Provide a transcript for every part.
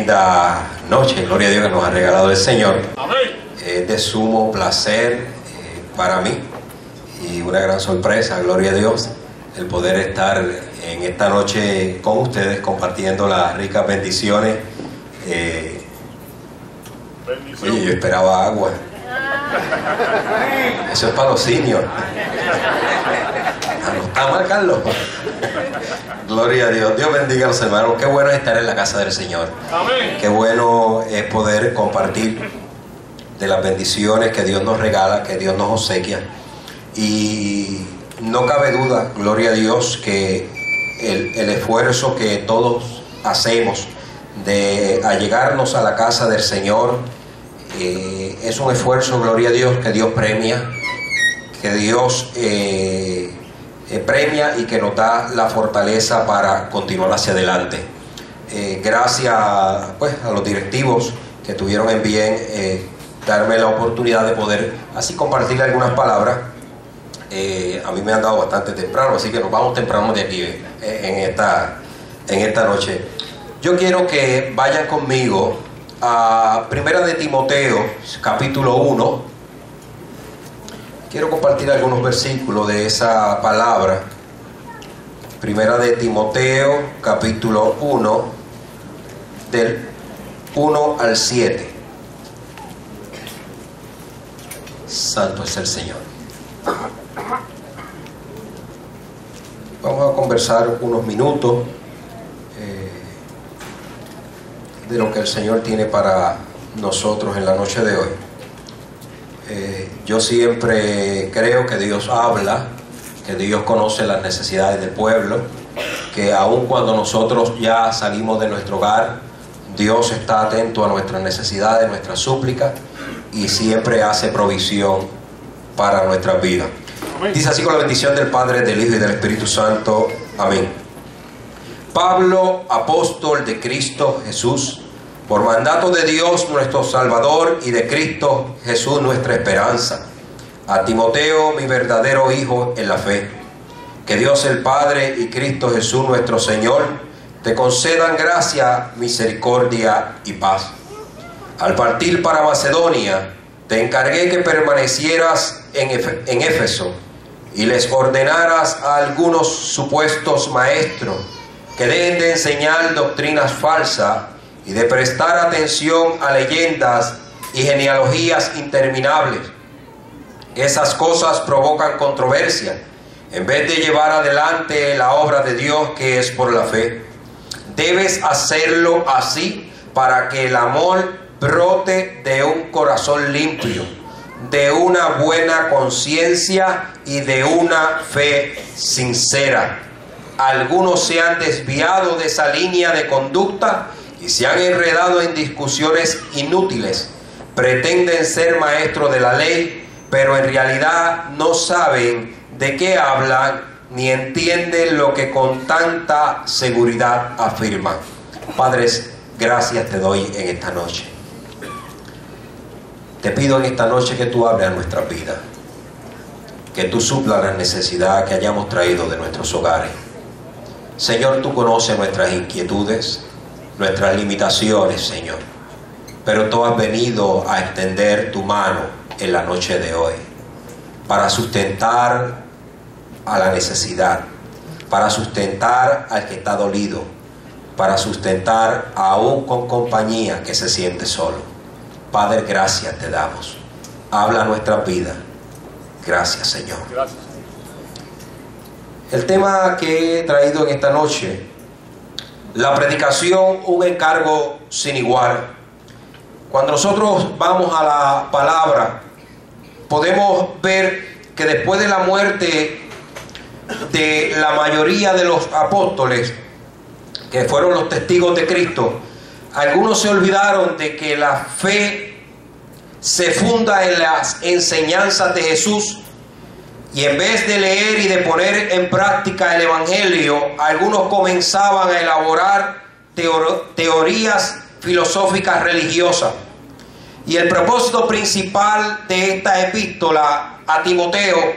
linda noche, gloria a Dios, que nos ha regalado el Señor. Amén. Es de sumo placer para mí y una gran sorpresa, gloria a Dios, el poder estar en esta noche con ustedes compartiendo las ricas bendiciones. Oye, yo esperaba agua. Eso es para los seniors. No está mal, Carlos. Gloria a Dios. Dios bendiga a los hermanos. Qué bueno es estar en la casa del Señor. Amén. Qué bueno es poder compartir de las bendiciones que Dios nos regala, que Dios nos obsequia. Y no cabe duda, gloria a Dios, que el esfuerzo que todos hacemos de allegarnos a la casa del Señor es un esfuerzo, gloria a Dios, que Dios premia, que Dios premia y que nos da la fortaleza para continuar hacia adelante. Gracias pues a los directivos que tuvieron en bien darme la oportunidad de poder así compartir algunas palabras. A mí me han dado bastante temprano, así que nos vamos temprano de aquí en esta noche. Yo quiero que vayan conmigo a Primera de Timoteo, capítulo 1. Quiero compartir algunos versículos de esa palabra. Primera de Timoteo, capítulo 1, del 1 al 7. Santo es el Señor. Vamos a conversar unos minutos de lo que el Señor tiene para nosotros en la noche de hoy. Yo siempre creo que Dios habla, que Dios conoce las necesidades del pueblo, que aun cuando nosotros ya salimos de nuestro hogar, Dios está atento a nuestras necesidades, nuestras súplicas, y siempre hace provisión para nuestras vidas. Dice así: con la bendición del Padre, del Hijo y del Espíritu Santo. Amén. Pablo, apóstol de Cristo Jesús, por mandato de Dios nuestro Salvador y de Cristo Jesús nuestra esperanza, a Timoteo, mi verdadero hijo en la fe, que Dios el Padre y Cristo Jesús nuestro Señor te concedan gracia, misericordia y paz. Al partir para Macedonia, te encargué que permanecieras en Éfeso y les ordenaras a algunos supuestos maestros que dejen de enseñar doctrinas falsas y de prestar atención a leyendas y genealogías interminables. Esas cosas provocan controversia, en vez de llevar adelante la obra de Dios que es por la fe. Debes hacerlo así para que el amor brote de un corazón limpio, de una buena conciencia y de una fe sincera. Algunos se han desviado de esa línea de conducta y se han enredado en discusiones inútiles. Pretenden ser maestros de la ley, pero en realidad no saben de qué hablan ni entienden lo que con tanta seguridad afirman. Padres, gracias te doy en esta noche. Te pido en esta noche que tú hables a nuestras vidas, que tú suplas las necesidades que hayamos traído de nuestros hogares. Señor, tú conoces nuestras inquietudes, nuestras limitaciones, Señor, pero tú has venido a extender tu mano en la noche de hoy para sustentar a la necesidad, para sustentar al que está dolido, para sustentar aún con compañía que se siente solo. Padre, gracias te damos. Habla nuestra vida. Gracias, Señor. Gracias. El tema que he traído en esta noche: la predicación, un encargo sin igual. Cuando nosotros vamos a la palabra, podemos ver que después de la muerte de la mayoría de los apóstoles, que fueron los testigos de Cristo, algunos se olvidaron de que la fe se funda en las enseñanzas de Jesús, y en vez de leer y de poner en práctica el Evangelio, algunos comenzaban a elaborar teorías filosóficas religiosas. Y el propósito principal de esta epístola a Timoteo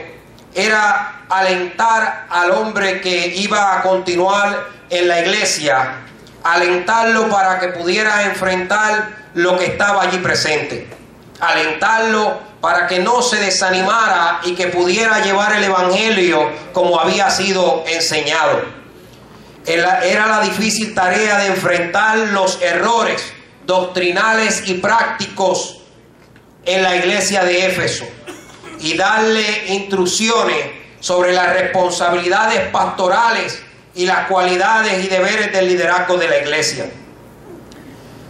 era alentar al hombre que iba a continuar en la iglesia alentarlo para que pudiera enfrentar lo que estaba allí presente, alentarlo para que no se desanimara y que pudiera llevar el evangelio como había sido enseñado. Era la difícil tarea de enfrentar los errores doctrinales y prácticos en la iglesia de Éfeso y darle instrucciones sobre las responsabilidades pastorales y las cualidades y deberes del liderazgo de la iglesia.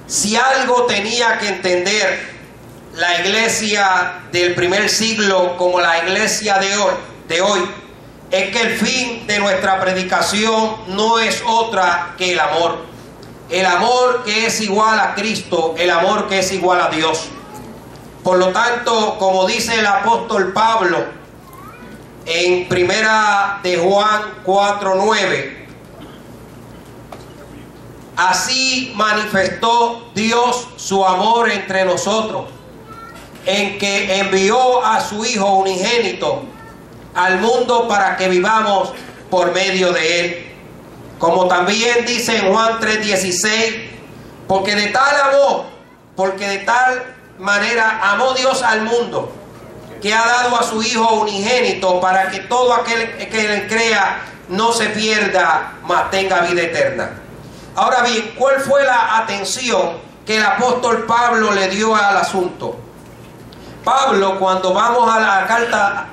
Si algo tenía que entender la iglesia del primer siglo como la iglesia de hoy, es que el fin de nuestra predicación no es otra que el amor. El amor que es igual a Cristo, el amor que es igual a Dios. Por lo tanto, como dice el apóstol Pablo en primera de Juan 4:9, así manifestó Dios su amor entre nosotros, en que envió a su Hijo unigénito al mundo para que vivamos por medio de Él. Como también dice en Juan 3:16, porque de tal manera amó Dios al mundo, que ha dado a su Hijo unigénito para que todo aquel que Él crea no se pierda, mas tenga vida eterna. Ahora bien, ¿cuál fue la atención que el apóstol Pablo le dio al asunto? Pablo, cuando vamos a la carta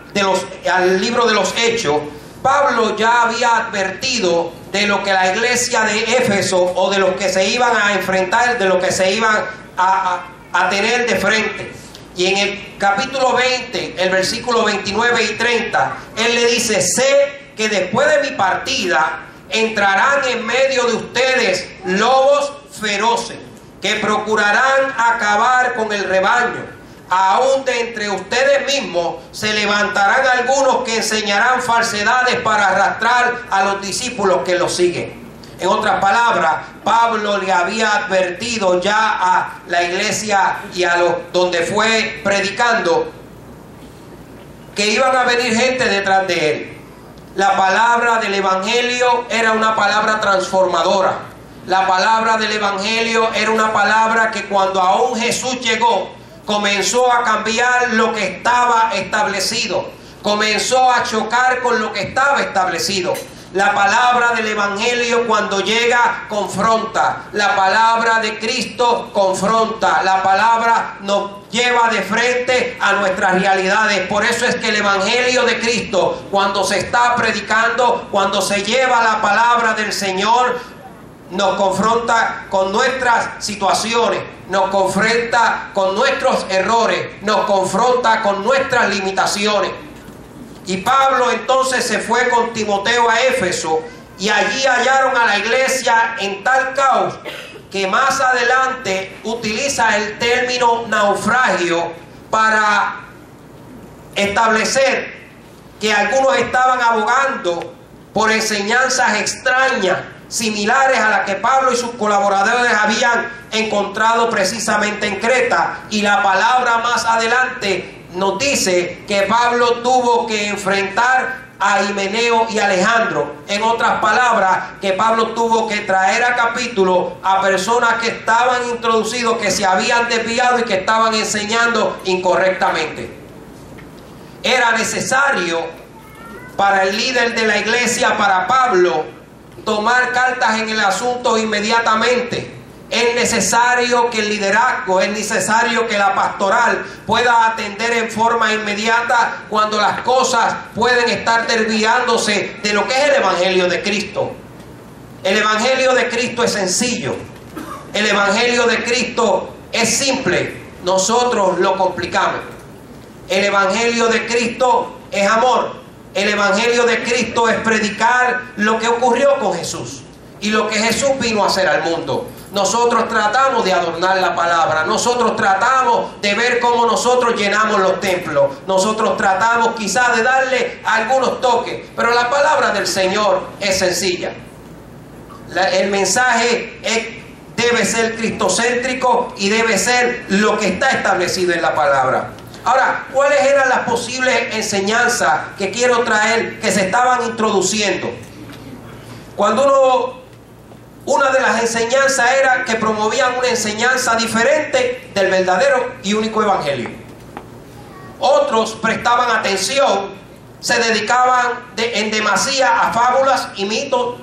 al libro de los Hechos, Pablo ya había advertido de lo que la iglesia de Éfeso, o de los que se iban a enfrentar, de lo que se iban a tener de frente. Y en el capítulo 20, el versículo 29 y 30, él le dice: sé que después de mi partida entrarán en medio de ustedes lobos feroces, que procurarán acabar con el rebaño. Aún de entre ustedes mismos se levantarán algunos que enseñarán falsedades para arrastrar a los discípulos que los siguen. En otras palabras, Pablo le había advertido ya a la iglesia y a donde fue predicando que iban a venir gente detrás de él. La palabra del evangelio era una palabra transformadora. La palabra del evangelio era una palabra que cuando aún Jesús llegó, comenzó a cambiar lo que estaba establecido. Comenzó a chocar con lo que estaba establecido. La palabra del evangelio, cuando llega, confronta. La palabra de Cristo confronta. La palabra nos lleva de frente a nuestras realidades. Por eso es que el evangelio de Cristo, cuando se está predicando, cuando se lleva la palabra del Señor, nos confronta con nuestras situaciones, nos confronta con nuestros errores, nos confronta con nuestras limitaciones. Y Pablo entonces se fue con Timoteo a Éfeso, y allí hallaron a la iglesia en tal caos que más adelante utiliza el término naufragio para establecer que algunos estaban abogando por enseñanzas extrañas, similares a las que Pablo y sus colaboradores habían encontrado precisamente en Creta. Y la palabra más adelante nos dice que Pablo tuvo que enfrentar a Himeneo y Alejandro. En otras palabras, que Pablo tuvo que traer a capítulo a personas que estaban introducidos, que se habían desviado y que estaban enseñando incorrectamente. Era necesario para el líder de la iglesia, para Pablo, tomar cartas en el asunto inmediatamente. Es necesario que el liderazgo, es necesario que la pastoral pueda atender en forma inmediata cuando las cosas pueden estar desviándose de lo que es el evangelio de Cristo. El evangelio de Cristo es sencillo. El evangelio de Cristo es simple. Nosotros lo complicamos. El evangelio de Cristo es amor. El evangelio de Cristo es predicar lo que ocurrió con Jesús y lo que Jesús vino a hacer al mundo. Nosotros tratamos de adornar la palabra. Nosotros tratamos de ver cómo nosotros llenamos los templos. Nosotros tratamos quizás de darle algunos toques. Pero la palabra del Señor es sencilla. El mensaje debe ser cristocéntrico y debe ser lo que está establecido en la palabra. Ahora, ¿cuáles eran las posibles enseñanzas que quiero traer, que se estaban introduciendo? Cuando una de las enseñanza era que promovían una enseñanza diferente del verdadero y único evangelio. Otros prestaban atención, se dedicaban en demasía a fábulas y mitos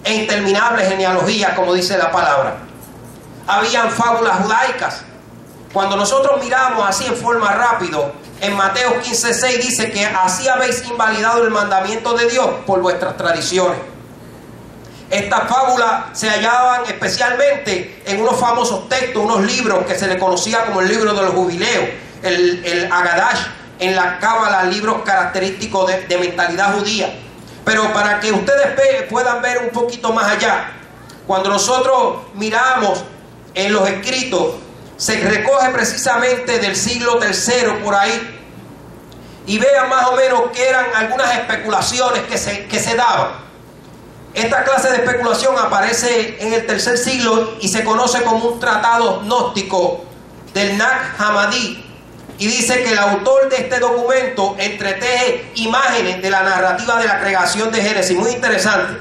e interminables genealogías, como dice la palabra. Habían fábulas judaicas. Cuando nosotros miramos así en forma rápido, en Mateo 15:6 dice que así habéis invalidado el mandamiento de Dios por vuestras tradiciones. Estas fábulas se hallaban especialmente en unos famosos textos, unos libros que se le conocía como el libro de los jubileos, el Agadash, en la Cábala, libros característicos de mentalidad judía. Pero para que ustedes puedan ver un poquito más allá, cuando nosotros miramos en los escritos, se recoge precisamente del siglo III por ahí, y vean más o menos que eran algunas especulaciones que se daban. Esta clase de especulación aparece en el tercer siglo y se conoce como un tratado gnóstico del Nag Hammadi, y dice que el autor de este documento entreteje imágenes de la narrativa de la creación de Génesis. Muy interesante.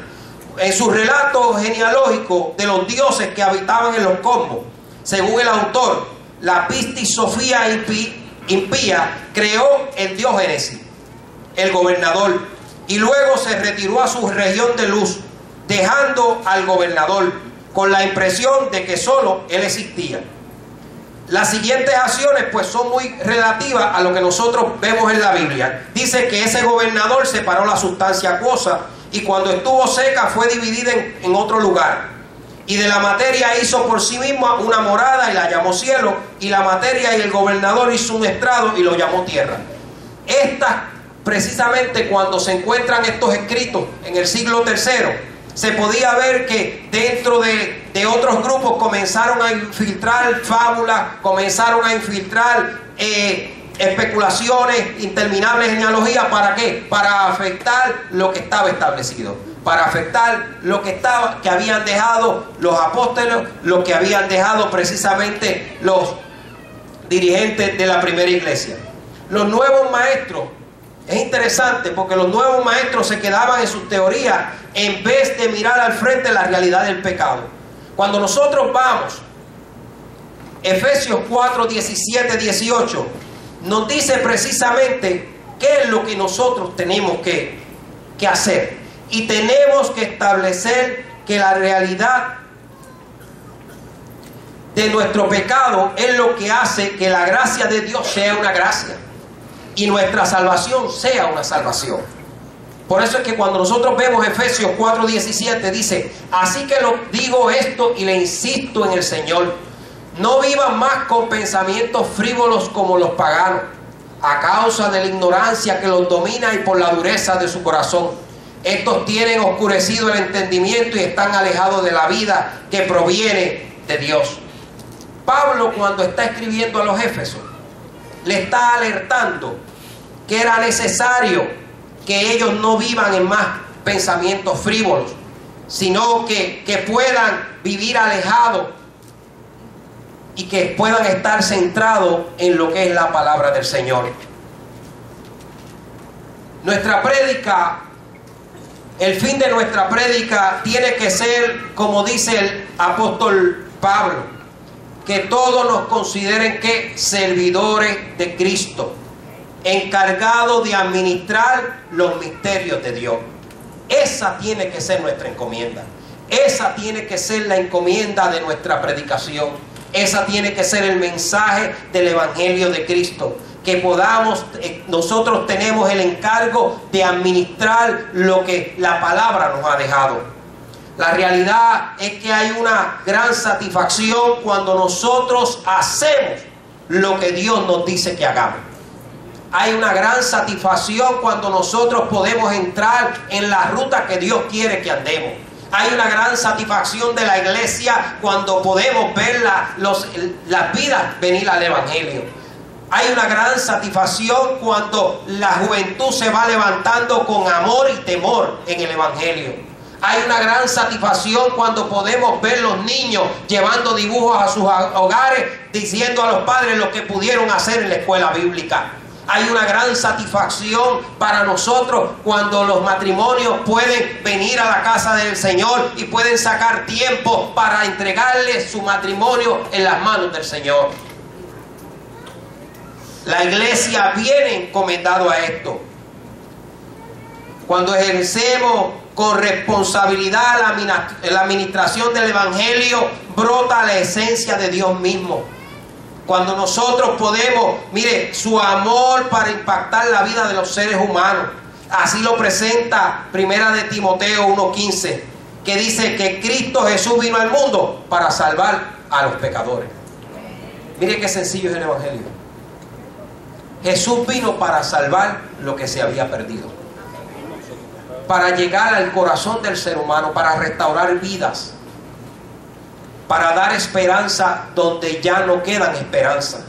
En su relato genealógico de los dioses que habitaban en los cosmos, según el autor, la Pistis Sofía impía creó el dios Génesis, el gobernador, y luego se retiró a su región de luz, dejando al gobernador con la impresión de que solo él existía. Las siguientes acciones pues son muy relativas a lo que nosotros vemos en la Biblia. Dice que ese gobernador separó la sustancia acuosa y cuando estuvo seca fue dividida en otro lugar. Y de la materia hizo por sí misma una morada y la llamó cielo, y la materia y el gobernador hizo un estrado y lo llamó tierra. Estas, precisamente cuando se encuentran estos escritos en el siglo III, se podía ver que dentro de otros grupos comenzaron a infiltrar fábulas, comenzaron a infiltrar especulaciones, interminables genealogías. ¿Para qué? Para afectar lo que estaba establecido, para afectar lo que habían dejado los apóstoles, lo que habían dejado precisamente los dirigentes de la primera iglesia. Los nuevos maestros, es interesante porque los nuevos maestros se quedaban en sus teorías en vez de mirar al frente la realidad del pecado. Cuando nosotros vamos, Efesios 4, 17, 18, nos dice precisamente qué es lo que nosotros tenemos que hacer. Y tenemos que establecer que la realidad de nuestro pecado es lo que hace que la gracia de Dios sea una gracia y nuestra salvación sea una salvación. Por eso es que cuando nosotros vemos Efesios 4:17 dice: así que lo digo esto y le insisto en el Señor, no vivan más con pensamientos frívolos como los paganos, a causa de la ignorancia que los domina y por la dureza de su corazón. Estos tienen oscurecido el entendimiento y están alejados de la vida que proviene de Dios. Pablo, cuando está escribiendo a los Éfesos, le está alertando que era necesario que ellos no vivan en más pensamientos frívolos, sino que puedan vivir alejados y que puedan estar centrados en lo que es la palabra del Señor. Nuestra prédica, el fin de nuestra prédica tiene que ser, como dice el apóstol Pablo, que todos nos consideren que servidores de Cristo, encargados de administrar los misterios de Dios. Esa tiene que ser nuestra encomienda. Esa tiene que ser la encomienda de nuestra predicación. Esa tiene que ser el mensaje del Evangelio de Cristo. Que podamos, nosotros tenemos el encargo de administrar lo que la palabra nos ha dejado. La realidad es que hay una gran satisfacción cuando nosotros hacemos lo que Dios nos dice que hagamos. Hay una gran satisfacción cuando nosotros podemos entrar en la ruta que Dios quiere que andemos. Hay una gran satisfacción de la iglesia cuando podemos ver las vidas venir al Evangelio. Hay una gran satisfacción cuando la juventud se va levantando con amor y temor en el Evangelio. Hay una gran satisfacción cuando podemos ver los niños llevando dibujos a sus hogares, diciendo a los padres lo que pudieron hacer en la escuela bíblica. Hay una gran satisfacción para nosotros cuando los matrimonios pueden venir a la casa del Señor y pueden sacar tiempo para entregarle su matrimonio en las manos del Señor. La iglesia viene encomendado a esto. Cuando ejercemos con responsabilidad la administración del Evangelio, brota la esencia de Dios mismo. Cuando nosotros podemos, mire, su amor para impactar la vida de los seres humanos. Así lo presenta Primera de Timoteo 1:15, que dice que Cristo Jesús vino al mundo para salvar a los pecadores. Mire qué sencillo es el Evangelio. Jesús vino para salvar lo que se había perdido, para llegar al corazón del ser humano, para restaurar vidas, para dar esperanza donde ya no quedan esperanza,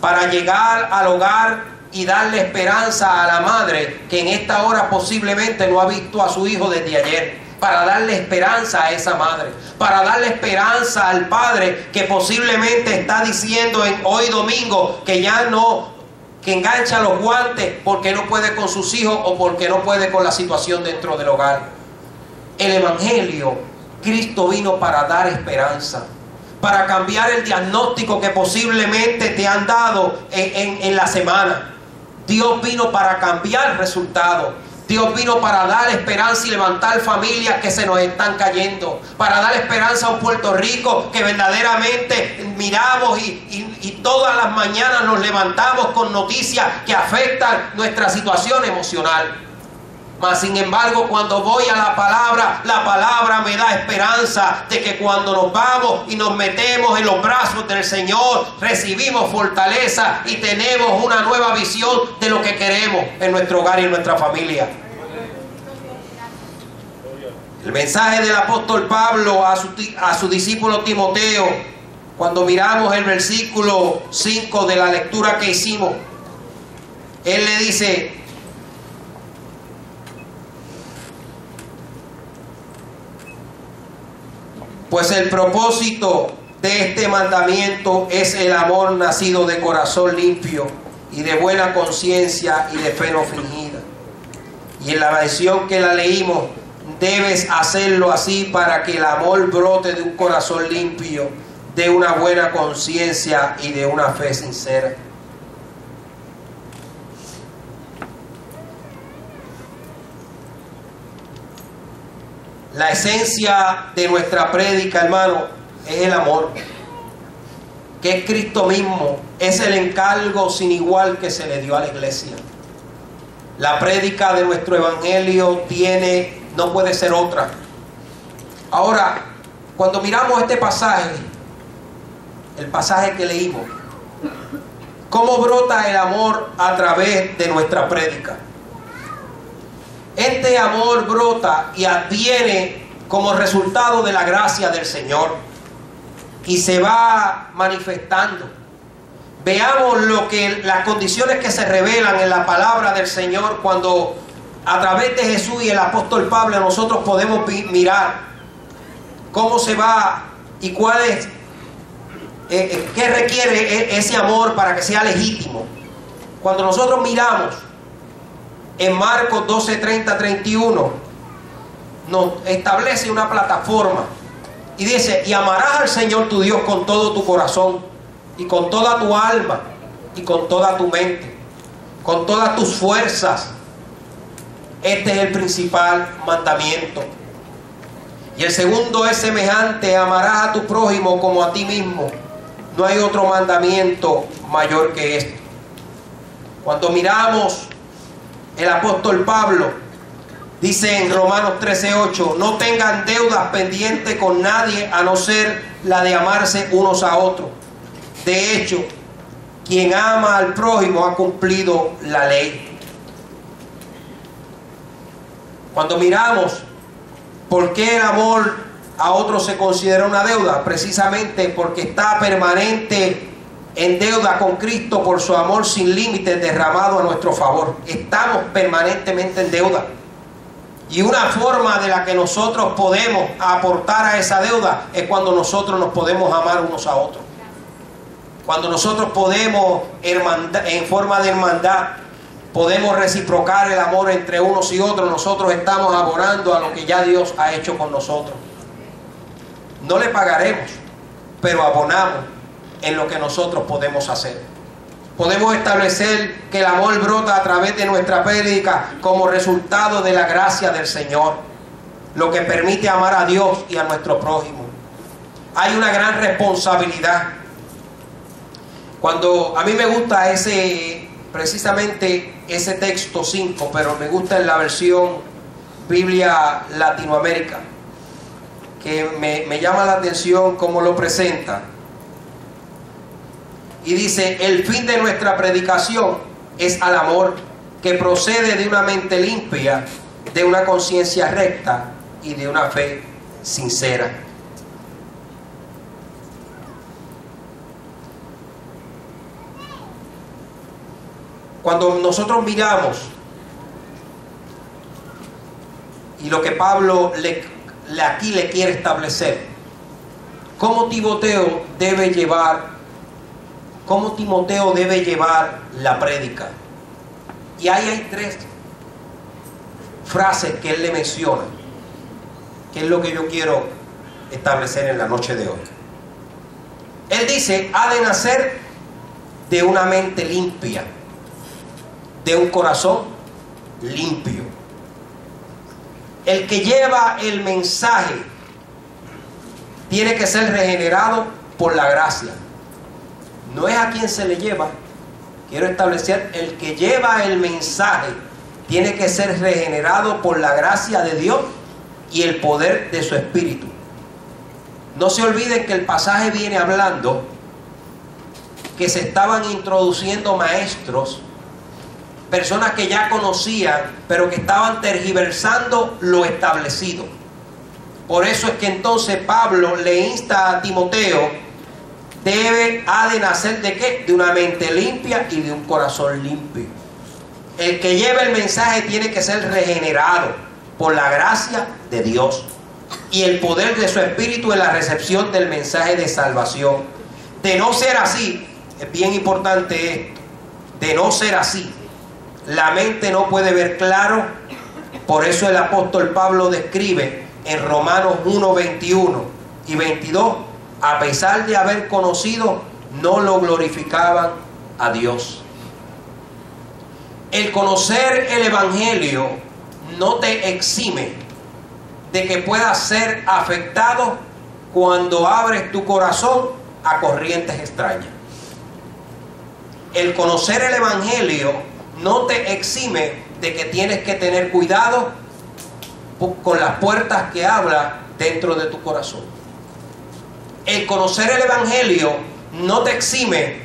para llegar al hogar y darle esperanza a la madre que en esta hora posiblemente no ha visto a su hijo desde ayer, para darle esperanza a esa madre, para darle esperanza al padre que posiblemente está diciendo hoy domingo que ya no, que engancha los guantes porque no puede con sus hijos o porque no puede con la situación dentro del hogar. El Evangelio, Cristo vino para dar esperanza, para cambiar el diagnóstico que posiblemente te han dado en la semana. Dios vino para cambiar resultados. Dios vino para dar esperanza y levantar familias que se nos están cayendo, para dar esperanza a un Puerto Rico que verdaderamente miramos y todas las mañanas nos levantamos con noticias que afectan nuestra situación emocional. Mas sin embargo, cuando voy a la palabra me da esperanza de que cuando nos vamos y nos metemos en los brazos del Señor, recibimos fortaleza y tenemos una nueva visión de lo que queremos en nuestro hogar y en nuestra familia. El mensaje del apóstol Pablo a su discípulo Timoteo, cuando miramos el versículo 5 de la lectura que hicimos, él le dice: pues el propósito de este mandamiento es el amor nacido de corazón limpio y de buena conciencia y de fe no fingida. Y en la versión que la leímos, debes hacerlo así para que el amor brote de un corazón limpio, de una buena conciencia y de una fe sincera. La esencia de nuestra prédica, hermano, es el amor, que es Cristo mismo. Es el encargo sin igual que se le dio a la iglesia. La prédica de nuestro evangelio no puede ser otra. Ahora, cuando miramos este pasaje, el pasaje que leímos, ¿cómo brota el amor a través de nuestra prédica? Este amor brota y adviene como resultado de la gracia del Señor y se va manifestando. Veamos las condiciones que se revelan en la palabra del Señor cuando a través de Jesús y el apóstol Pablo nosotros podemos mirar cómo se va y cuál es, qué requiere ese amor para que sea legítimo. Cuando nosotros miramos en Marcos 12, 30, 31, nos establece una plataforma y dice: y amarás al Señor tu Dios con todo tu corazón y con toda tu alma y con toda tu mente, con todas tus fuerzas. Este es el principal mandamiento. Y el segundo es semejante: amarás a tu prójimo como a ti mismo. No hay otro mandamiento mayor que este. Cuando miramos, el apóstol Pablo dice en Romanos 13:8: no tengan deudas pendientes con nadie a no ser la de amarse unos a otros. De hecho, quien ama al prójimo ha cumplido la ley. Cuando miramos por qué el amor a otros se considera una deuda, precisamente porque está permanente en deuda con Cristo por su amor sin límites derramado a nuestro favor. Estamos permanentemente en deuda. Y una forma de la que nosotros podemos aportar a esa deuda es cuando nosotros nos podemos amar unos a otros. Cuando nosotros podemos, en forma de hermandad, podemos reciprocar el amor entre unos y otros, nosotros estamos abonando a lo que ya Dios ha hecho con nosotros. No le pagaremos, pero abonamos en lo que nosotros podemos hacer. Podemos establecer que el amor brota a través de nuestra prédica como resultado de la gracia del Señor, lo que permite amar a Dios y a nuestro prójimo. Hay una gran responsabilidad. Cuando a mí me gusta precisamente ese texto 5, pero me gusta en la versión Biblia Latinoamérica, que me llama la atención cómo lo presenta. Y dice: el fin de nuestra predicación es al amor que procede de una mente limpia, de una conciencia recta y de una fe sincera. Cuando nosotros miramos y lo que Pablo aquí le quiere establecer, cómo Timoteo debe llevar la prédica. Y ahí hay 3 frases que él le menciona, que es lo que yo quiero establecer en la noche de hoy. Él dice: ha de nacer de una mente limpia, de un corazón limpio. El que lleva el mensaje tiene que ser regenerado por la gracia. No es a quien se le lleva. Quiero establecer: el que lleva el mensaje tiene que ser regenerado por la gracia de Dios y el poder de su Espíritu. No se olviden que el pasaje viene hablando que se estaban introduciendo maestros, personas que ya conocían, pero que estaban tergiversando lo establecido. Por eso es que entonces Pablo le insta a Timoteo: ha de nacer ¿de qué? De una mente limpia y de un corazón limpio. El que lleva el mensaje tiene que ser regenerado por la gracia de Dios y el poder de su Espíritu en la recepción del mensaje de salvación. De no ser así, es bien importante esto, de no ser así, la mente no puede ver claro. Por eso el apóstol Pablo describe en Romanos 1, 21 y 22: a pesar de haber conocido, no lo glorificaban a Dios. El conocer el Evangelio no te exime de que puedas ser afectado cuando abres tu corazón a corrientes extrañas. El conocer el Evangelio no te exime de que tienes que tener cuidado con las puertas que abra dentro de tu corazón. El conocer el Evangelio no te exime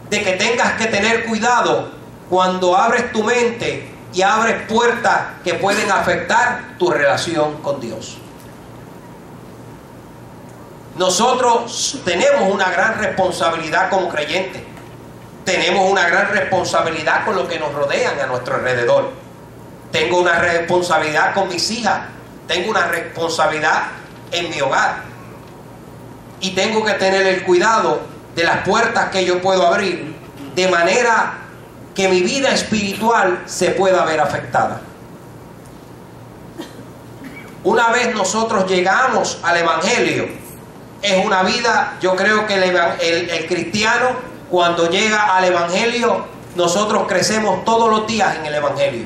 de que tengas que tener cuidado cuando abres tu mente y abres puertas que pueden afectar tu relación con Dios. Nosotros tenemos una gran responsabilidad como creyentes. Tenemos una gran responsabilidad con lo que nos rodean a nuestro alrededor. Tengo una responsabilidad con mis hijas. Tengo una responsabilidad en mi hogar. Y tengo que tener el cuidado de las puertas que yo puedo abrir, de manera que mi vida espiritual se pueda ver afectada. Una vez nosotros llegamos al Evangelio, es una vida, yo creo que el cristiano, cuando llega al Evangelio, nosotros crecemos todos los días en el Evangelio.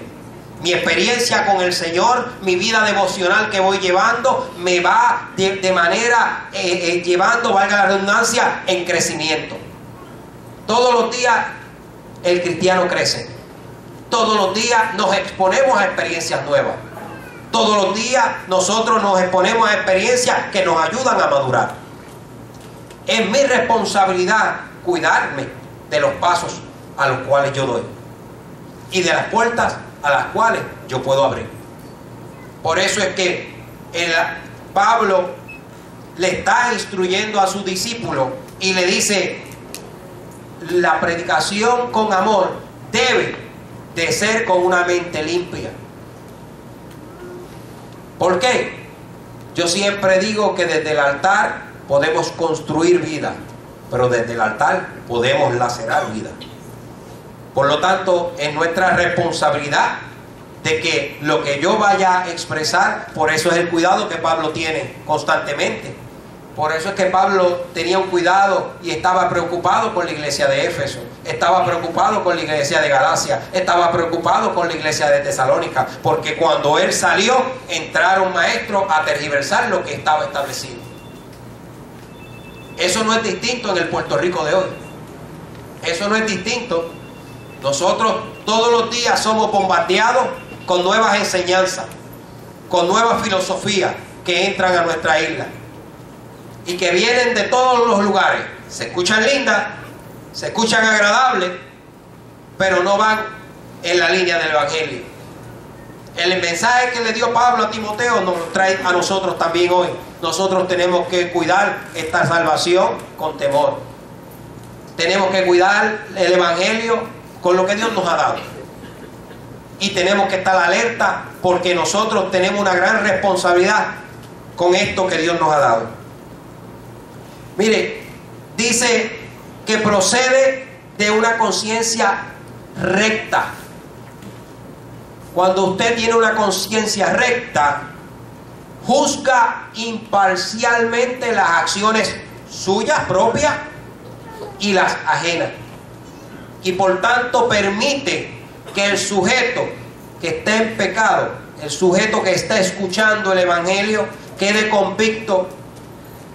Mi experiencia con el Señor, mi vida devocional que voy llevando, me va de manera llevando, valga la redundancia, en crecimiento. Todos los días el cristiano crece. Todos los días nos exponemos a experiencias nuevas. Todos los días nosotros nos exponemos a experiencias que nos ayudan a madurar. Es mi responsabilidad cuidarme de los pasos a los cuales yo doy y de las puertas a las cuales yo puedo abrir. Por eso es que Pablo le está instruyendo a sus discípulos y le dice: la predicación con amor debe de ser con una mente limpia. ¿Por qué? Yo siempre digo que desde el altar podemos construir vida, pero desde el altar podemos lacerar vida. Por lo tanto, es nuestra responsabilidad de que lo que yo vaya a expresar, por eso es el cuidado que Pablo tiene constantemente. Por eso es que Pablo tenía un cuidado y estaba preocupado con la iglesia de Éfeso, estaba preocupado con la iglesia de Galacia, estaba preocupado con la iglesia de Tesalónica, porque cuando él salió, entraron maestros a tergiversar lo que estaba establecido. Eso no es distinto en el Puerto Rico de hoy. Eso no es distinto. Nosotros todos los días somos bombardeados con nuevas enseñanzas, con nuevas filosofías que entran a nuestra isla y que vienen de todos los lugares. Se escuchan lindas, se escuchan agradables, pero no van en la línea del Evangelio. El mensaje que le dio Pablo a Timoteo nos lo trae a nosotros también hoy. Nosotros tenemos que cuidar esta salvación con temor. Tenemos que cuidar el Evangelio con lo que Dios nos ha dado. Y tenemos que estar alerta porque nosotros tenemos una gran responsabilidad con esto que Dios nos ha dado. Mire, dice que procede de una conciencia recta. Cuando usted tiene una conciencia recta, juzga imparcialmente las acciones suyas propias y las ajenas. Y por tanto permite que el sujeto que está en pecado, el sujeto que está escuchando el Evangelio, quede convicto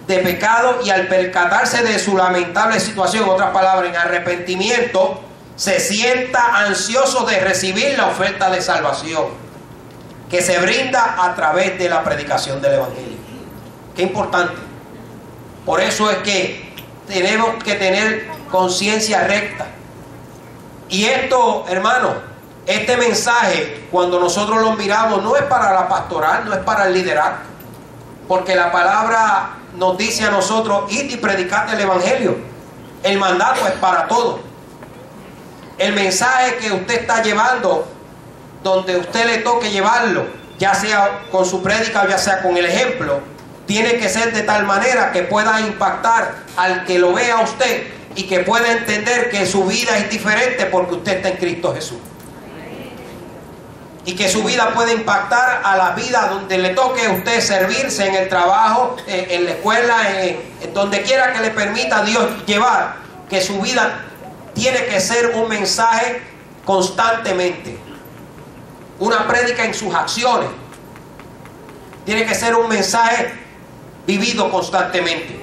de pecado y al percatarse de su lamentable situación, en otras palabras, en arrepentimiento, se sienta ansioso de recibir la oferta de salvación que se brinda a través de la predicación del Evangelio. Qué importante. Por eso es que tenemos que tener conciencia recta. Y esto, hermano, este mensaje, cuando nosotros lo miramos, no es para la pastoral, no es para el liderato, porque la palabra nos dice a nosotros: id y predicad el Evangelio. El mandato es para todos. El mensaje que usted está llevando, donde usted le toque llevarlo, ya sea con su prédica o ya sea con el ejemplo, tiene que ser de tal manera que pueda impactar al que lo vea a usted y que pueda entender que su vida es diferente porque usted está en Cristo Jesús. Y que su vida puede impactar a la vida donde le toque a usted servirse, en el trabajo, en la escuela, en donde quiera que le permita a Dios llevar. Que su vida tiene que ser un mensaje constantemente, una prédica en sus acciones. Tiene que ser un mensaje vivido constantemente.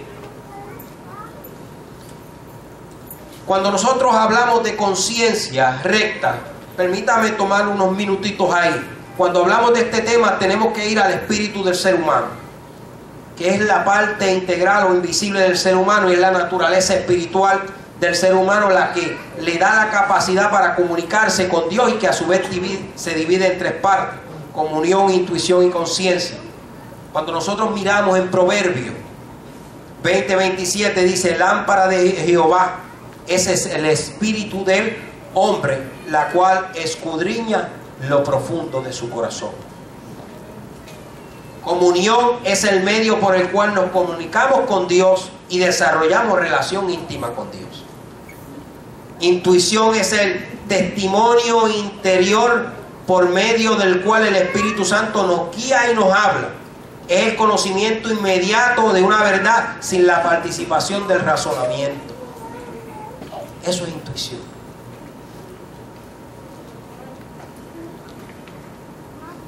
Cuando nosotros hablamos de conciencia recta, permítame tomar unos minutitos ahí. Cuando hablamos de este tema tenemos que ir al espíritu del ser humano, que es la parte integral o invisible del ser humano y es la naturaleza espiritual del ser humano la que le da la capacidad para comunicarse con Dios y que a su vez se divide en tres partes: comunión, intuición y conciencia. Cuando nosotros miramos en Proverbios 20:27 dice: lámpara de Jehová, ese es el espíritu del hombre, la cual escudriña lo profundo de su corazón. Comunión es el medio por el cual nos comunicamos con Dios y desarrollamos relación íntima con Dios. Intuición es el testimonio interior por medio del cual el Espíritu Santo nos guía y nos habla. Es el conocimiento inmediato de una verdad sin la participación del razonamiento. Eso es intuición.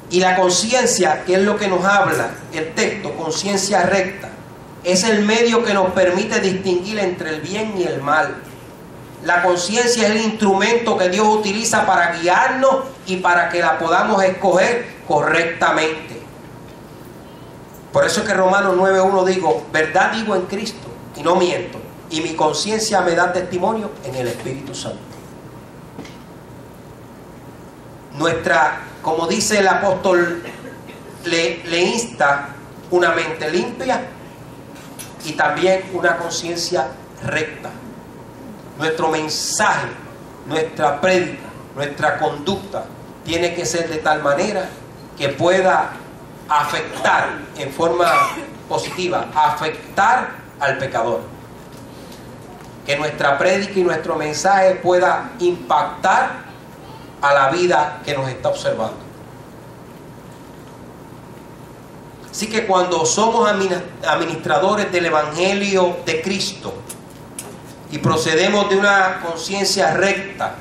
Y la conciencia, que es lo que nos habla el texto, conciencia recta, es el medio que nos permite distinguir entre el bien y el mal. La conciencia es el instrumento que Dios utiliza para guiarnos y para que la podamos escoger correctamente. Por eso es que Romanos 9:1 digo: verdad digo en Cristo y no miento, y mi conciencia me da testimonio en el Espíritu Santo. Como dice el apóstol, le insta una mente limpia y también una conciencia recta. Nuestro mensaje, nuestra prédica, nuestra conducta tiene que ser de tal manera que pueda afectar en forma positiva, afectar al pecador. que nuestra prédica y nuestro mensaje pueda impactar a la vida que nos está observando. Así que cuando somos administradores del Evangelio de Cristo y procedemos de una conciencia recta,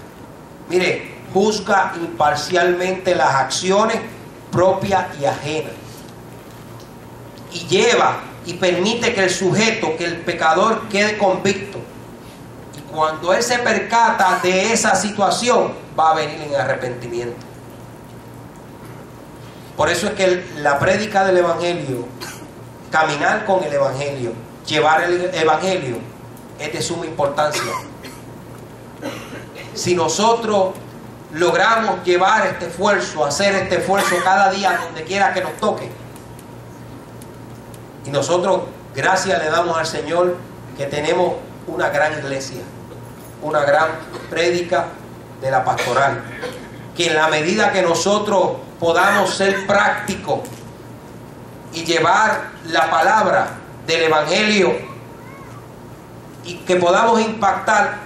mire, juzga imparcialmente las acciones propias y ajenas, y lleva y permite que el sujeto, que el pecador quede convicto, y cuando él se percata de esa situación va a venir en arrepentimiento. Por eso es que la prédica del Evangelio, caminar con el Evangelio, llevar el Evangelio, es de suma importancia. Si nosotros logramos llevar este esfuerzo, hacer este esfuerzo cada día donde quiera que nos toque, y nosotros gracias le damos al Señor que tenemos una gran iglesia, una gran prédica de la pastoral, que en la medida que nosotros podamos ser prácticos y llevar la palabra del Evangelio y que podamos impactar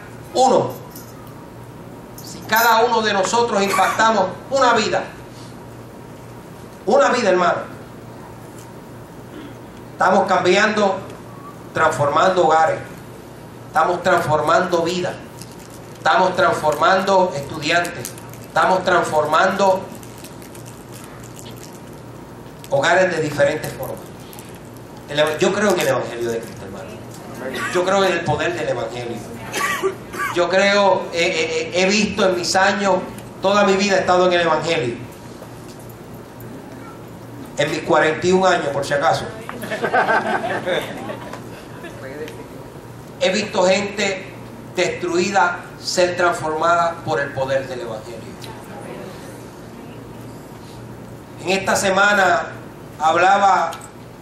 si cada uno de nosotros impactamos una vida, hermano, estamos cambiando, transformando hogares, estamos transformando vidas, estamos transformando estudiantes, estamos transformando hogares de diferentes formas. Yo creo en el Evangelio de Cristo, hermano. Yo creo en el poder del Evangelio. Yo creo, he visto en mis años, toda mi vida he estado en el Evangelio. En mis 41 años, por si acaso. He visto gente destruida ser transformada por el poder del Evangelio. En esta semana hablaba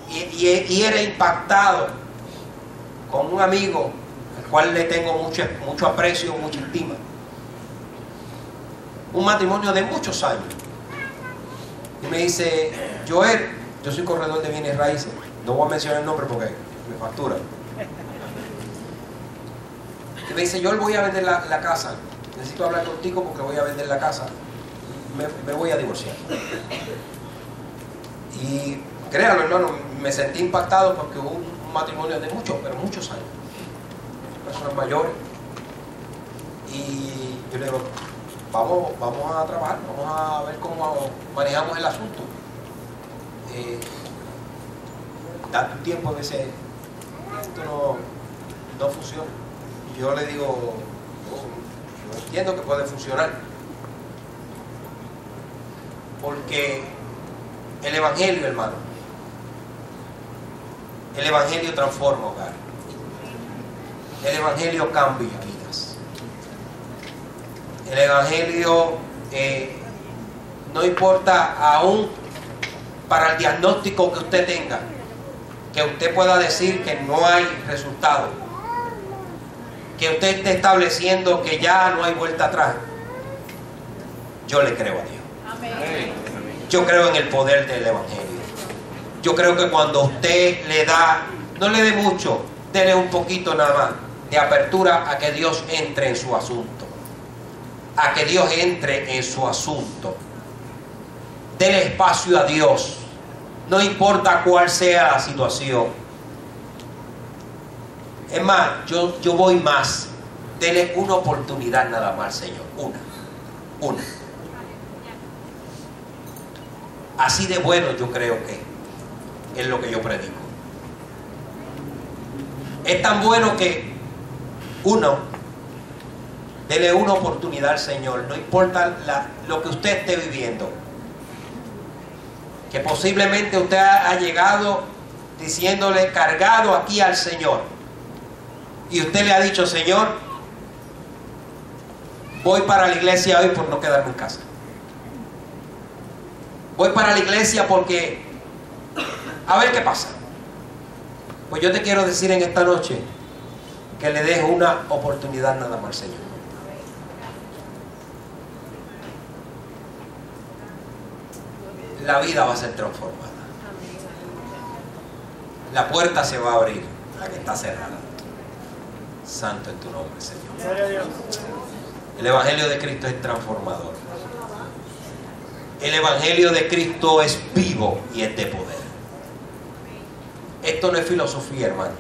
y era impactado con un amigo al cual le tengo mucho aprecio, mucha estima. Un matrimonio de muchos años. Y me dice: Joel, yo soy corredor de bienes raíces, no voy a mencionar el nombre porque me factura. Y me dice: Joel, voy a vender la casa, necesito hablar contigo porque voy a vender la casa, me voy a divorciar. Y créanlo, hermano, me sentí impactado porque hubo un matrimonio de muchos años, personas mayores, y yo le digo: vamos a trabajar, vamos a ver cómo manejamos el asunto. Date un tiempo, que esto no funciona. Y yo le digo: yo entiendo que puede funcionar, porque el Evangelio, hermano, el Evangelio transforma hogares, el Evangelio cambia vidas, el Evangelio no importa aún para el diagnóstico que usted tenga, que usted pueda decir que no hay resultado, que usted esté estableciendo que ya no hay vuelta atrás. Yo le creo a Dios. Amén. Yo creo en el poder del Evangelio. Yo creo que cuando usted le da, no le dé mucho, déle un poquito nada más de apertura a que Dios entre en su asunto. A que Dios entre en su asunto. Dele espacio a Dios. No importa cuál sea la situación. Es más, yo voy más. Dele una oportunidad nada más, Señor. Una. Así de bueno yo creo que es lo que yo predico. Es tan bueno que dele una oportunidad al Señor, no importa lo que usted esté viviendo. Que posiblemente usted ha llegado diciéndole, cargado aquí al Señor, y usted le ha dicho: Señor, voy para la iglesia hoy por no quedarme en casa. Voy para la iglesia porque a ver qué pasa. Pues yo te quiero decir en esta noche que le des una oportunidad nada más al Señor. La vida va a ser transformada. La puerta se va a abrir, la que está cerrada. Santo es tu nombre, Señor. Gloria a Dios. El Evangelio de Cristo es transformador. El Evangelio de Cristo es vivo y es de poder. Esto no es filosofía, hermano.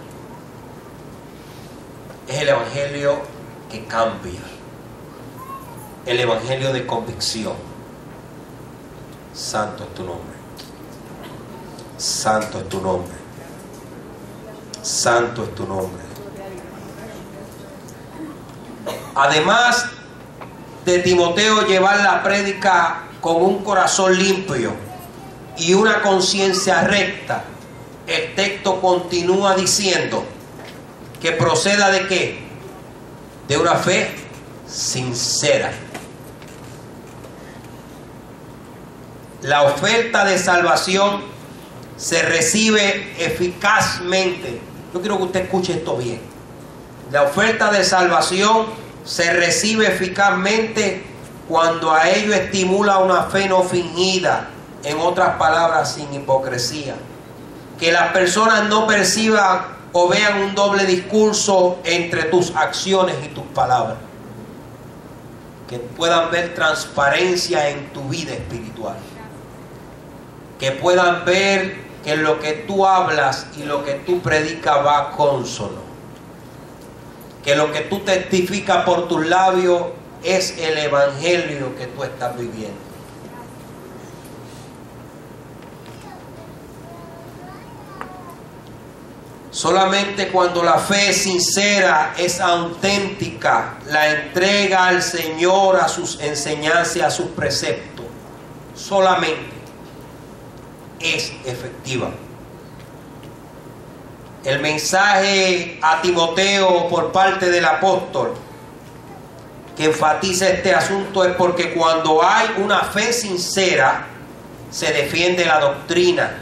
Es el Evangelio que cambia. El Evangelio de convicción. Santo es tu nombre. Santo es tu nombre. Santo es tu nombre. Además de Timoteo llevar la prédica con un corazón limpio y una conciencia recta, el texto continúa diciendo que proceda de ¿qué? De una fe sincera. La oferta de salvación se recibe eficazmente. Yo quiero que usted escuche esto bien. La oferta de salvación se recibe eficazmente cuando a ello estimula una fe no fingida, en otras palabras, sin hipocresía. Que las personas no perciban o vean un doble discurso entre tus acciones y tus palabras. Que puedan ver transparencia en tu vida espiritual. Que puedan ver que lo que tú hablas y lo que tú predicas va cónsono. Que lo que tú testificas por tus labios es el evangelio que tú estás viviendo. Solamente cuando la fe es sincera, es auténtica, la entrega al Señor, a sus enseñanzas, a sus preceptos, solamente es efectiva. El mensaje a Timoteo por parte del apóstol que enfatiza este asunto es porque cuando hay una fe sincera se defiende la doctrina,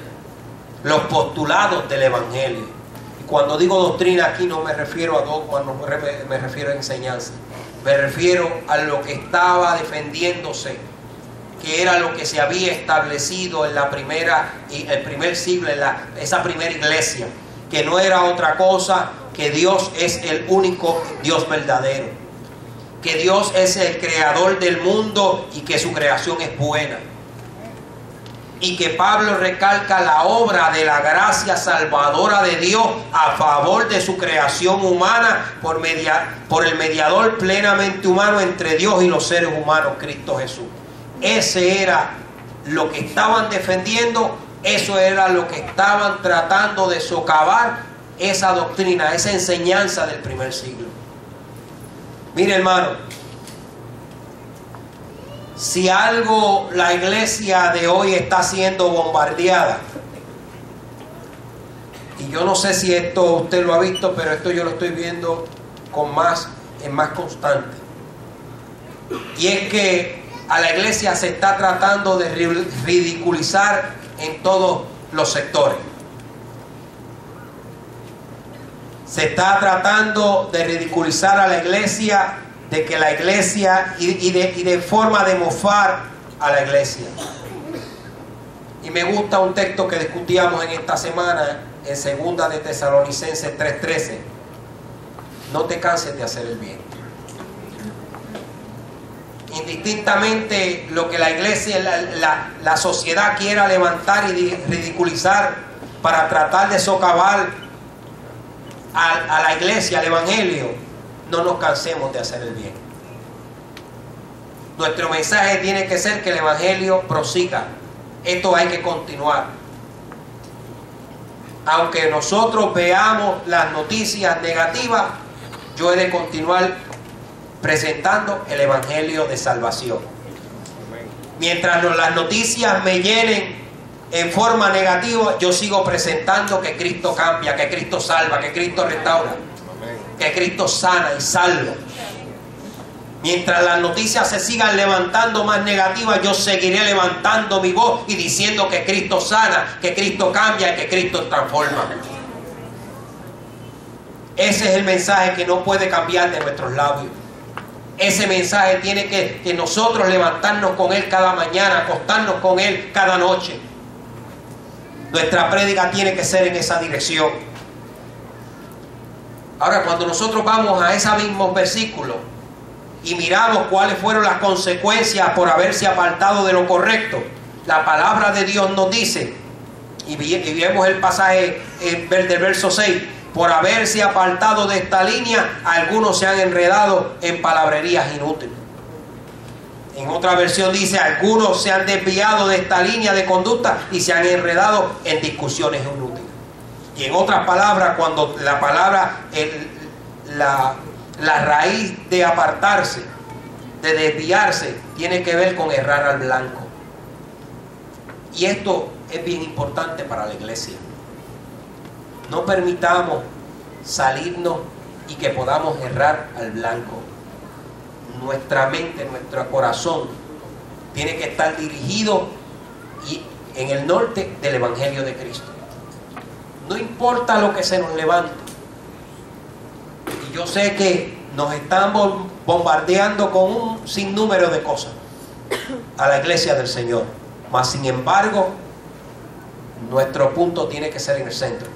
los postulados del evangelio. Y cuando digo doctrina aquí no me refiero a dogma, no me refiero a enseñanza, me refiero a lo que estaba defendiéndose, que era lo que se había establecido en el primer siglo, en esa primera iglesia, que no era otra cosa que Dios es el único Dios verdadero, que Dios es el creador del mundo y que su creación es buena, y que Pablo recalca la obra de la gracia salvadora de Dios a favor de su creación humana por el mediador plenamente humano entre Dios y los seres humanos, Cristo Jesús. Ese era lo que estaban defendiendo, eso era lo que estaban tratando de socavar, esa doctrina, esa enseñanza del primer siglo. Mire, hermano, si algo la iglesia de hoy está siendo bombardeada, y yo no sé si esto usted lo ha visto, pero esto yo lo estoy viendo en más constante, y es que a la iglesia se está tratando de ridiculizar en todos los sectores. Se está tratando de ridiculizar a la iglesia, de que la iglesia y de forma de mofar a la iglesia. Y me gusta un texto que discutíamos en esta semana en 2 de Tesalonicenses 3:13. No te canses de hacer el bien. Indistintamente lo que la iglesia, la sociedad quiera levantar y ridiculizar para tratar de socavar a la iglesia, al evangelio, no nos cansemos de hacer el bien. Nuestro mensaje tiene que ser que el evangelio prosiga. Esto hay que continuar. Aunque nosotros veamos las noticias negativas, yo he de continuar presentando el evangelio de salvación. Mientras las noticias me llenen en forma negativa, yo sigo presentando que Cristo cambia, que Cristo salva, que Cristo restaura, que Cristo sana y salva. Mientras las noticias se sigan levantando más negativas, yo seguiré levantando mi voz y diciendo que Cristo sana, que Cristo cambia y que Cristo transforma. Ese es el mensaje que no puede cambiar de nuestros labios. Ese mensaje tiene que nosotros levantarnos con él cada mañana, acostarnos con él cada noche. Nuestra prédica tiene que ser en esa dirección. Ahora, cuando nosotros vamos a esos mismos versículos y miramos cuáles fueron las consecuencias por haberse apartado de lo correcto, la palabra de Dios nos dice, y vemos el pasaje del verso 6, por haberse apartado de esta línea, algunos se han enredado en palabrerías inútiles. En otra versión dice, algunos se han desviado de esta línea de conducta y se han enredado en discusiones inútiles. Y en otras palabras, cuando la palabra, la raíz de apartarse, de desviarse, tiene que ver con errar al blanco. Y esto es bien importante para la iglesia. No permitamos salirnos y que podamos errar al blanco. Nuestra mente, nuestro corazón tiene que estar dirigido en el norte del Evangelio de Cristo. No importa lo que se nos levante. Y yo sé que nos están bombardeando con un sinnúmero de cosas a la iglesia del Señor. Mas sin embargo, nuestro punto tiene que ser en el centro.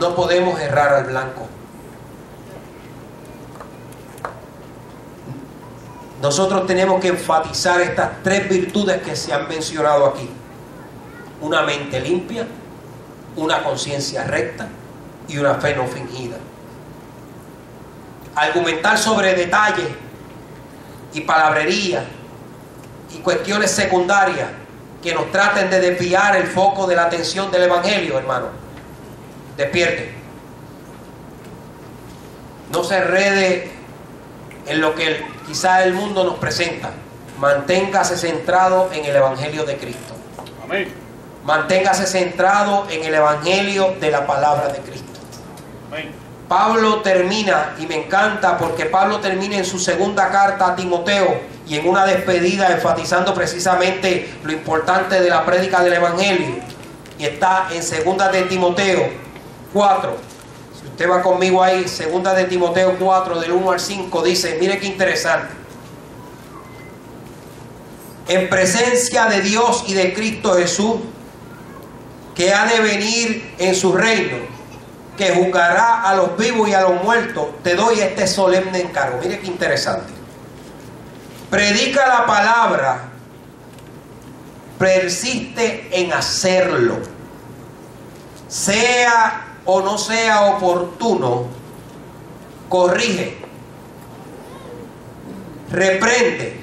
No podemos errar al blanco. Nosotros tenemos que enfatizar estas tres virtudes que se han mencionado aquí: una mente limpia, una conciencia recta y una fe no fingida. Argumentar sobre detalles y palabrería y cuestiones secundarias que nos traten de desviar el foco de la atención del Evangelio, hermano. Despierte. No se enrede en lo que quizás el mundo nos presenta. Manténgase centrado en el Evangelio de Cristo. Amén. Manténgase centrado en el Evangelio de la palabra de Cristo. Amén. Pablo termina, y me encanta porque Pablo termina en su segunda carta a Timoteo y en una despedida enfatizando precisamente lo importante de la prédica del Evangelio. Y está en segunda de Timoteo 4. Si usted va conmigo ahí, segunda de Timoteo 4, del 1 al 5, dice, mire qué interesante. En presencia de Dios y de Cristo Jesús, que ha de venir en su reino, que juzgará a los vivos y a los muertos, te doy este solemne encargo. Mire qué interesante. Predica la palabra, persiste en hacerlo. Sea o no sea oportuno, corrige, reprende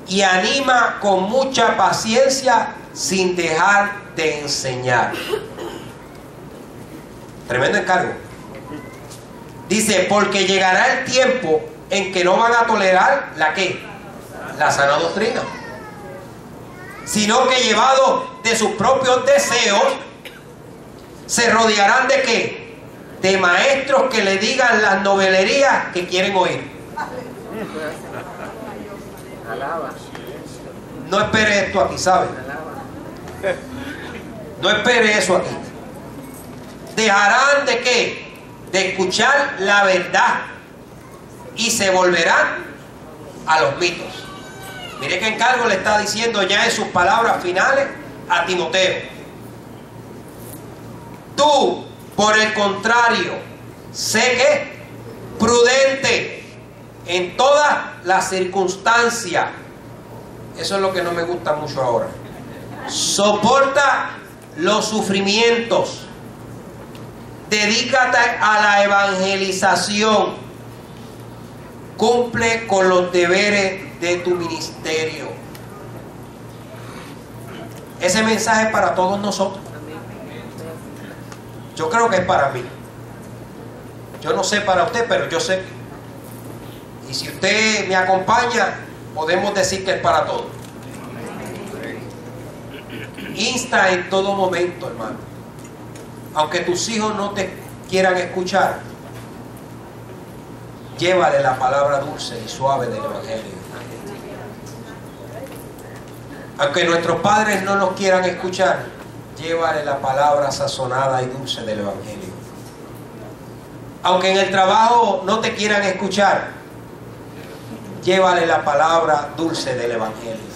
y anima con mucha paciencia sin dejar de enseñar. Tremendo encargo. Dice, porque llegará el tiempo en que no van a tolerar ¿la qué? La sana doctrina, sino que llevados de sus propios deseos se rodearán ¿de qué? De maestros que le digan las novelerías que quieren oír. No espere esto aquí, ¿sabe? No espere eso aquí. Dejarán ¿de qué? De escuchar la verdad y se volverán a los mitos. Mire qué encargo le está diciendo ya en sus palabras finales a Timoteo. Tú, por el contrario, sé que prudente en todas las circunstancias. Eso es lo que no me gusta mucho ahora. Soporta los sufrimientos. Dedícate a la evangelización. Cumple con los deberes de tu ministerio. Ese mensaje es para todos nosotros. Yo creo que es para mí. Yo no sé para usted, pero yo sé. Y si usted me acompaña, podemos decir que es para todos. Insta en todo momento, hermano. Aunque tus hijos no te quieran escuchar, llévale la palabra dulce y suave del Evangelio. Aunque nuestros padres no nos quieran escuchar, llévale la palabra sazonada y dulce del Evangelio. Aunque en el trabajo no te quieran escuchar, llévale la palabra dulce del Evangelio.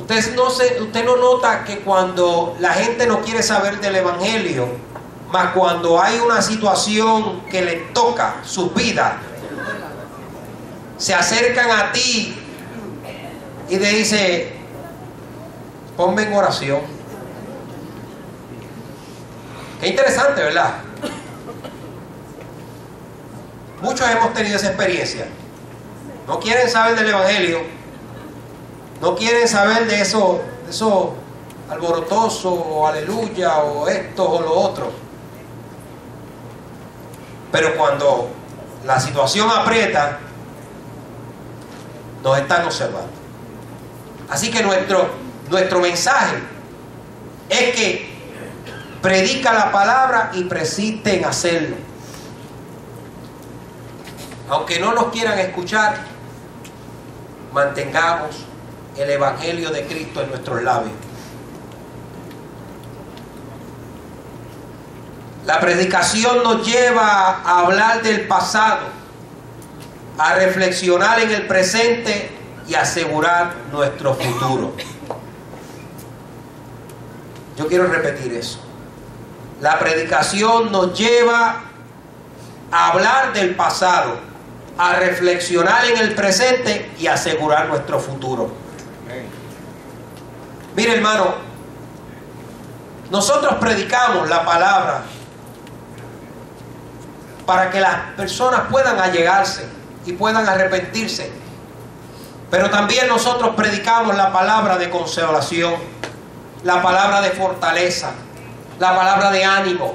Usted no nota que cuando la gente no quiere saber del Evangelio, más cuando hay una situación que le toca su vida, se acercan a ti y te dice, ponme en oración. Qué interesante, ¿verdad? Muchos hemos tenido esa experiencia. No quieren saber del Evangelio, no quieren saber de eso alborotoso, o aleluya, o esto o lo otro. Pero cuando la situación aprieta, nos están observando. Así que nuestro mensaje es que predica la palabra y persiste en hacerlo. Aunque no nos quieran escuchar, mantengamos el Evangelio de Cristo en nuestros labios. La predicación nos lleva a hablar del pasado, a reflexionar en el presente y asegurar nuestro futuro. Yo quiero repetir eso. La predicación nos lleva a hablar del pasado, a reflexionar en el presente y asegurar nuestro futuro. Mire, hermano, nosotros predicamos la palabra para que las personas puedan allegarse y puedan arrepentirse. Pero también nosotros predicamos la palabra de consolación, la palabra de fortaleza, la palabra de ánimo,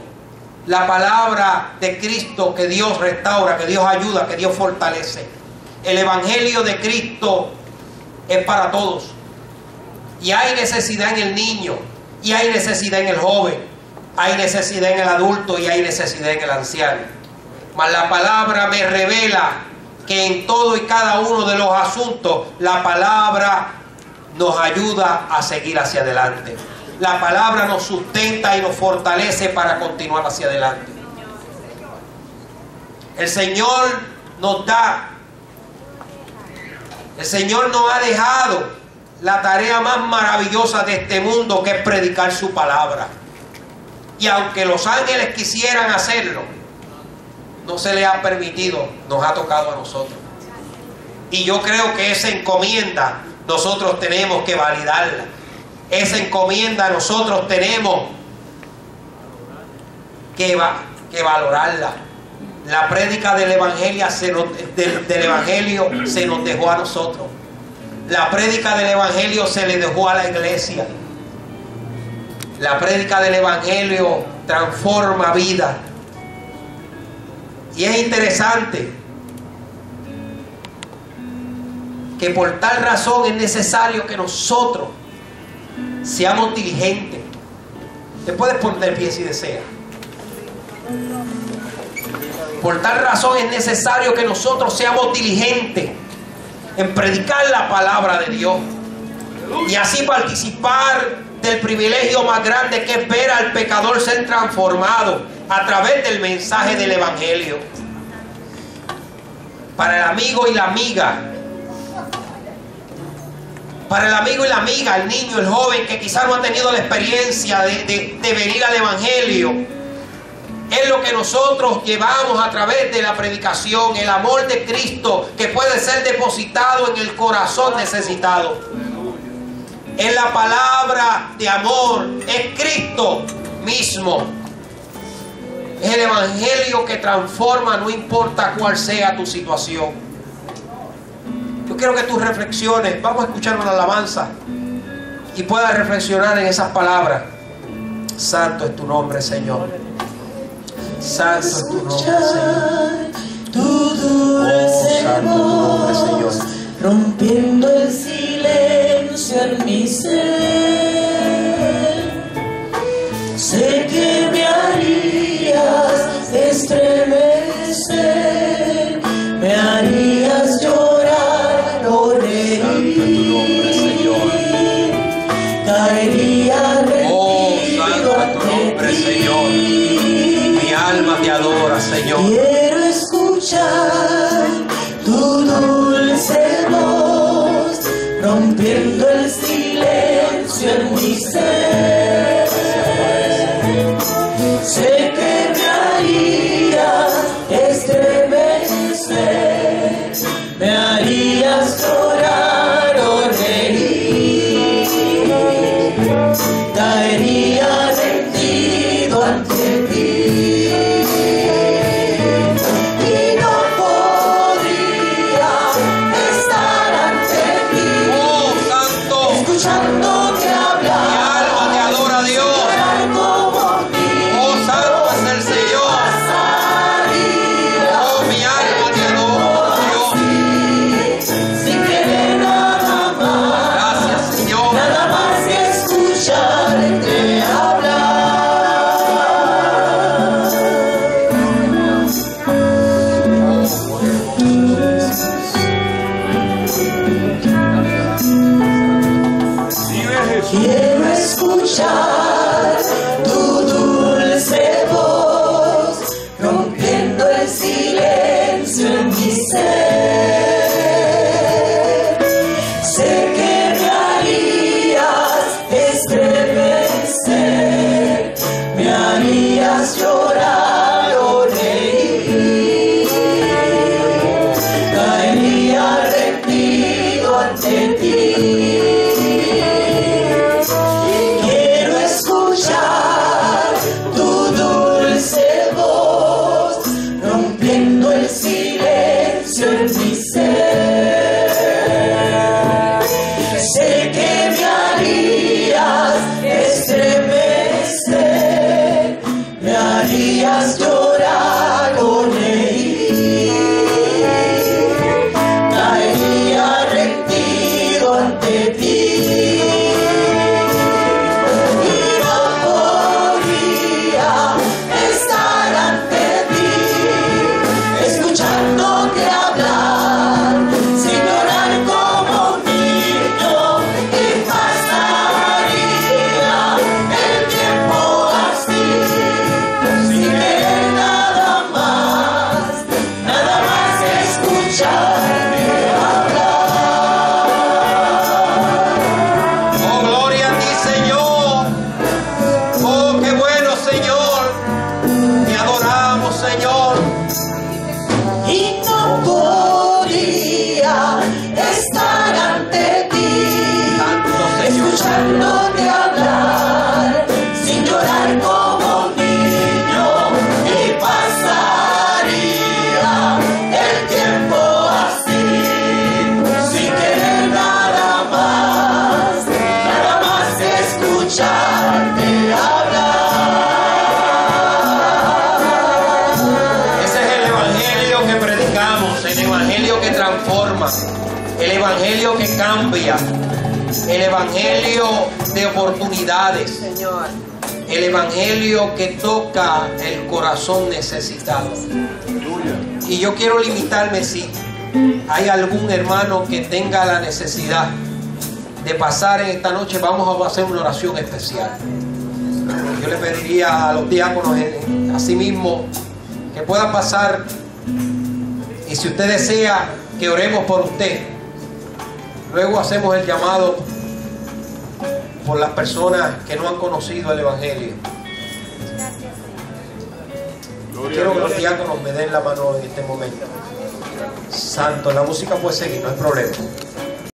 la palabra de Cristo que Dios restaura, que Dios ayuda, que Dios fortalece. El Evangelio de Cristo es para todos. Y hay necesidad en el niño, y hay necesidad en el joven, hay necesidad en el adulto y hay necesidad en el anciano. Mas la palabra me revela que en todo y cada uno de los asuntos la palabra nos ayuda a seguir hacia adelante. La palabra nos sustenta y nos fortalece para continuar hacia adelante. El Señor nos da, el Señor nos ha dejado la tarea más maravillosa de este mundo, que es predicar su palabra. Y aunque los ángeles quisieran hacerlo, no se les ha permitido, nos ha tocado a nosotros. Y yo creo que esa encomienda nosotros tenemos que validarla. Esa encomienda nosotros tenemos que valorarla. La prédica del Evangelio se nos dejó a nosotros. La prédica del Evangelio se le dejó a la iglesia. La prédica del Evangelio transforma vida. Y es interesante que por tal razón es necesario que nosotros seamos diligentes. Te puedes poner de pie si deseas. Por tal razón es necesario que nosotros seamos diligentes en predicar la palabra de Dios y así participar del privilegio más grande, que es ver al pecador ser transformado a través del mensaje del Evangelio. Para el amigo y la amiga, el niño, el joven que quizás no ha tenido la experiencia de venir al Evangelio, es lo que nosotros llevamos a través de la predicación, el amor de Cristo que puede ser depositado en el corazón necesitado. Es la palabra de amor, es Cristo mismo. Es el Evangelio que transforma, no importa cuál sea tu situación. Yo quiero que tú reflexiones, vamos a escuchar una alabanza y puedas reflexionar en esas palabras. Santo es tu nombre, Señor. Santo es tu nombre, Señor. Oh, santo es tu nombre, Señor. Rompiendo el silencio en mi ser, sé que me harías estremecer, me harías llorar o reír. Santo es tu nombre, Señor. Caería rendido, oh, santo es tu nombre, Señor. Mi alma te adora, Señor. Quiero escuchar tu dulce voz, rompiendo el silencio me harías llorar o reír. Caería rendido ante ti. Y quiero escuchar tu dulce voz, rompiendo el silencio en mi ser. Sé que me harías estremecer, me harías llorar o reír. Caería rendido ante ti. Y no podría estar ante ti, escuchándote hablar, sin llorar como un niño. Y pasaría el tiempo así, sin querer nada más que escucharte hablar. Oh, gloria a ti, Señor. Oh, qué bueno, Señor. Te adoramos, Señor. Y no podría estar ante ti, Santo Señor. escuchándote hablar, sin llorar como un niño. Y pasaría el tiempo así, sin querer nada más que escucharte hablar. Ese es el evangelio que predicamos, el evangelio que transforma, el evangelio que cambia, el evangelio de oportunidades, Señor. el evangelio que toca el corazón necesitado. Y yo quiero limitarme, si hay algún hermano que tenga la necesidad de pasar en esta noche, vamos a hacer una oración especial. Yo le pediría a los diáconos asimismo que puedan pasar, y si usted desea que oremos por usted, luego hacemos el llamado por las personas que no han conocido el evangelio. Quiero que los diáconos me den la mano en este momento. Santo, la música puede seguir, no hay problema.